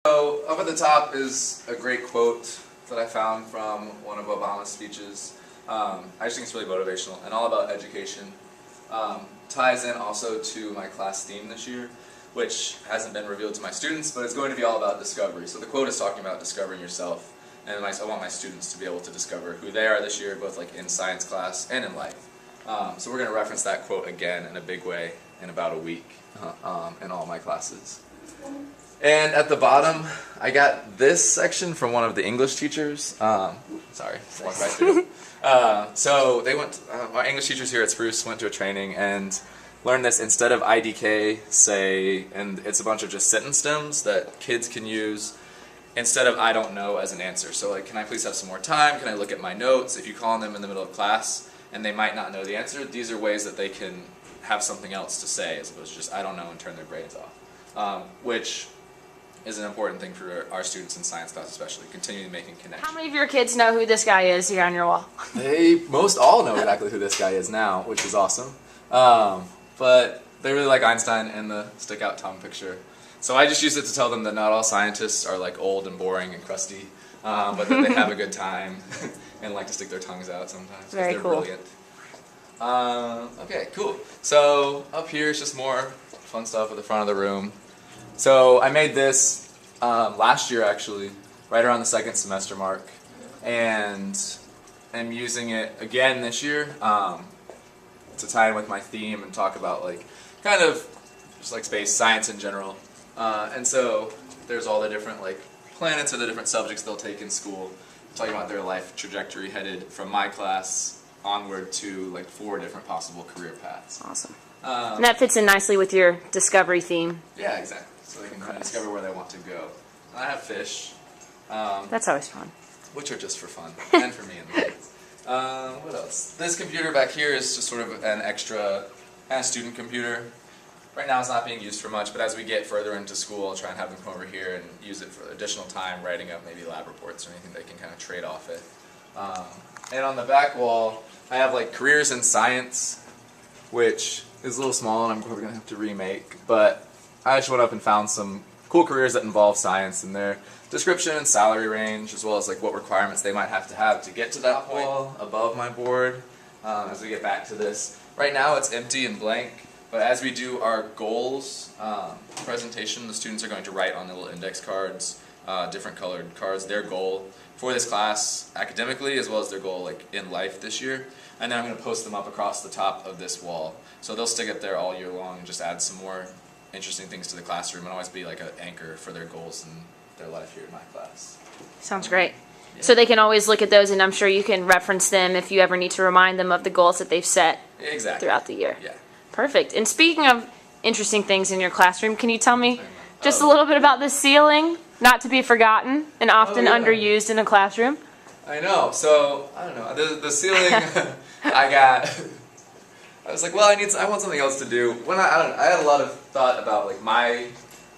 So up at the top is a great quote that I found from one of Obama's speeches. I just think it's really motivational and all about education. Ties in also to my class theme this year, which hasn't been revealed to my students, but it's going to be all about discovery. So the quote is talking about discovering yourself, and I want my students to be able to discover who they are this year, both like in science class and in life. So we're going to reference that quote again in a big way in about a week in all my classes. And at the bottom, I got this section from one of the English teachers. Sorry, walked right through. So they went. Our English teachers here at Spruce went to a training and learned this. Instead of IDK, say, and it's a bunch of just sentence stems that kids can use instead of I don't know as an answer. So like, can I please have some more time? Can I look at my notes? If you call on them in the middle of class and they might not know the answer, these are ways that they can have something else to say as opposed to just I don't know and turn their brains off, which is an important thing for our students in science class, especially continuing making connections. How many of your kids know who this guy is here on your wall? They most all know exactly who this guy is now, which is awesome. But they really like Einstein and the stick out tongue picture. So I just use it to tell them that not all scientists are like old and boring and crusty, but that they have a good time and like to stick their tongues out sometimes. Very they're cool. Brilliant. Okay, cool. So up here is just more fun stuff at the front of the room. So I made this last year actually, right around the second semester mark, and I'm using it again this year to tie in with my theme and talk about like kind of just like space science in general. And so there's all the different like planets or the different subjects they'll take in school, talking about their life trajectory headed from my class onward to like 4 different possible career paths. Awesome. And that fits in nicely with your discovery theme. Yeah, exactly. So they can kind of discover where they want to go. And I have fish. That's always fun. Which are just for fun, and for me and the kids. What else? This computer back here is just sort of an extra kind of student computer. Right now it's not being used for much, but as we get further into school, I'll try and have them come over here and use it for additional time, writing up maybe lab reports or anything they can kind of trade off it. And on the back wall, I have like careers in science, which is a little small and I'm probably going to have to remake, but I just went up and found some cool careers that involve science in their description and salary range, as well as like what requirements they might have to get to that point above my board as we get back to this. Right now it's empty and blank, but as we do our goals presentation, the students are going to write on the little index cards, different colored cards, their goal for this class academically, as well as their goal like in life this year. And then I'm going to post them up across the top of this wall. So they'll stick it there all year long and just add some more interesting things to the classroom and always be like an anchor for their goals and their life here in my class. Sounds great. Yeah. So they can always look at those, and I'm sure you can reference them if you ever need to remind them of the goals that they've set throughout the year. Yeah. Perfect. And speaking of interesting things in your classroom, can you tell me just a little bit about the ceiling, not to be forgotten and often underused in a classroom? I know. So I don't know. The ceiling I was like, well, I want something else to do. I had a lot of thought about like my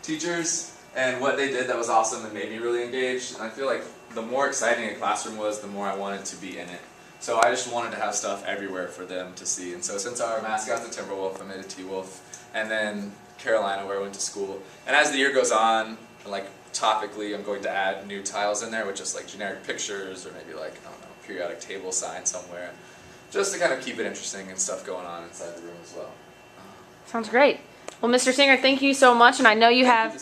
teachers and what they did that was awesome and made me really engaged. And I feel like the more exciting a classroom was, the more I wanted to be in it. So I just wanted to have stuff everywhere for them to see. And so since our mascot's a Timberwolf, I made a T-Wolf. And then Carolina, where I went to school. And as the year goes on, like topically, I'm going to add new tiles in there with just like generic pictures or maybe like, I don't know, periodic table sign somewhere. Just to kind of keep it interesting and stuff going on inside the room as well. Sounds great. Well, Mr. Singer, thank you so much. And I know you have